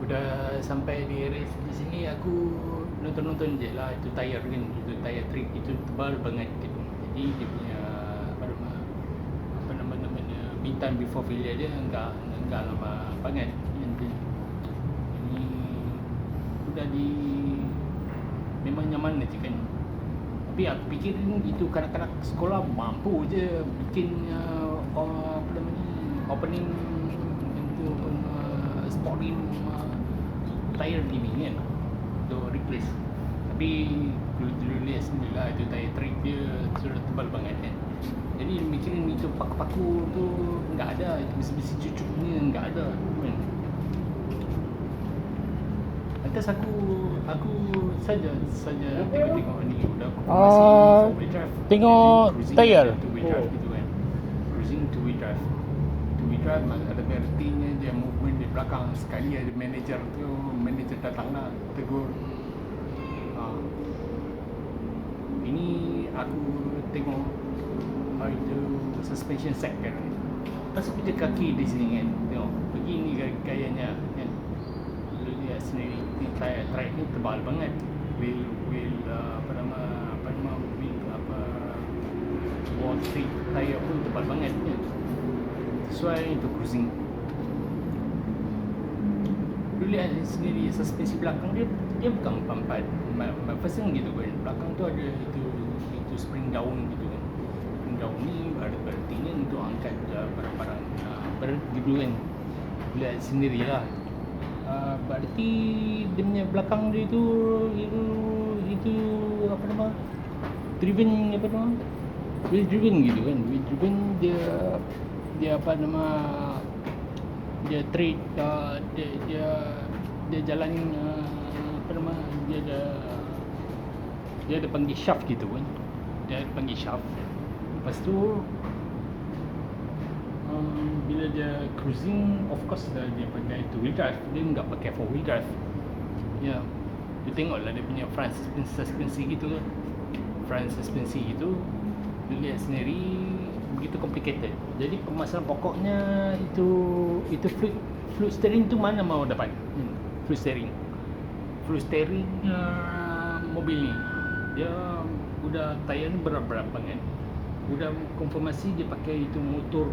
Udah sampai di area di sini aku nonton-nonton je lah, itu tayar kan, itu tayar trick itu tebal banget gitu. Jadi dia punya namanya mean before failure dia enggak lama banget. Ini udah di memang nyaman aja kan. Tapi aku fikir itu kanak-kanak sekolah mampu je bikin opening itu sporting tayar gini kan untuk replace. Tapi dulu lihat sendiri lah, itu tayar trick dia sudah tebal banget kan. Jadi mikirin itu paku-paku tu enggak ada, itu besi-besi cucuknya enggak ada kan. Lantas aku saja tengok ni udah konfirmasi four wheel drive. Tengok tayar. Two wheel drive gitu kan. Cruising two wheel drive. Two wheel drive ada artinya dia movement di belakang, sekali ada manager datang lah tegur. Ini aku tengok itu suspension set kan. Pasal pijak kaki di sini kan. Tengok begini gayanya kan. Lu lihat sendiri ni tayar track ni tebal banget. Wheel wheel wall street tayar pun tebal banget kan. Sesuai untuk cruising. Lu lihat sendiri suspensi belakang dia bukan pampat pasang gitu kan. Belakang tu ada itu spring down gitu kan. Spring down ni artinya untuk angkat barang-barang berat gitu kan. Lihat sendirilah. Berarti dia punya belakang dia itu apa nama? Driven apa nama? Wheel driven gitu kan. Wheel driven dia apa nama? Dia trade dia jalan apa nama? Dia ada panggil shaft gitu kan. Dia ada panggil shaft. Lepas tu bila dia cruising, of course dia pakai two wheel drive, dia enggak pakai four wheel drive. Ya, dia tengoklah dia punya front suspensi gitu kan. Front suspensi gitu, dia lihat sendiri begitu complicated. Jadi permasalahan pokoknya itu fluid steering tu mana mau dapat? Fluid steering mobil ni dia udah tayar ni berat-berat banget. Udah konfirmasi dia pakai itu motor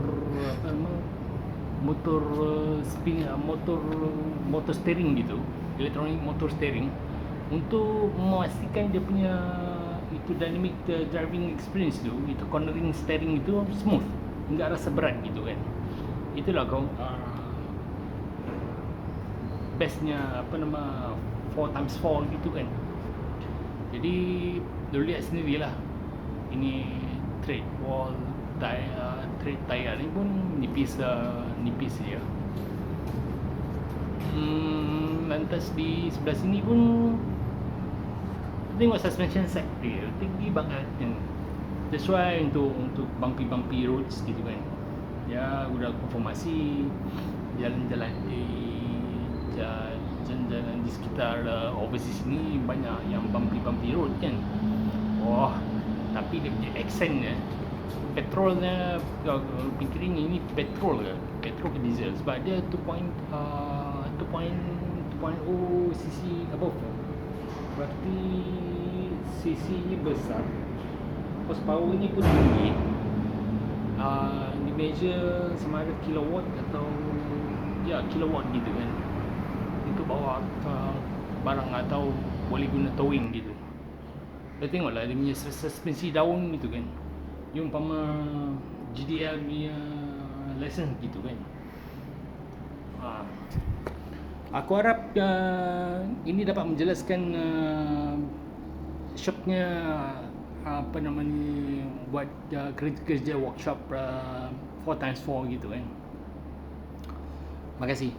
steering gitu, electronic motor steering, untuk memastikan dia punya itu dynamic driving experience tu, itu cornering steering itu smooth, enggak rasa berat gitu kan. Itulah kau bestnya apa nama 4x4 gitu kan. Jadi lu lihat sendirilah, ini tread wall tread tayar ni pun nipis je. Lantas di sebelah sini pun tengok suspension set dia tinggi banget kan. That's why untuk bumpy roads gitu kan. Ya udah konfirmasi jalan-jalan di sekitar overseas ni banyak yang bumpy road kan. Tapi dia punya accentnya, petrolnya, pikirin ini petrol ke diesel, sebab dia 2.0 cc above, berarti cc ni besar, horsepower ni pun tinggi. Di measure sama ada kilowatt atau kilowatt gitu kan, untuk bawa barang atau boleh guna towing gitu. Kita tengoklah dia punya suspensi daun gitu kan. Dia umpama GDL punya license gitu kan. Aku harap ini dapat menjelaskan shocknya apa namanya buat kerja workshop 4x4 gitu kan. Terima kasih.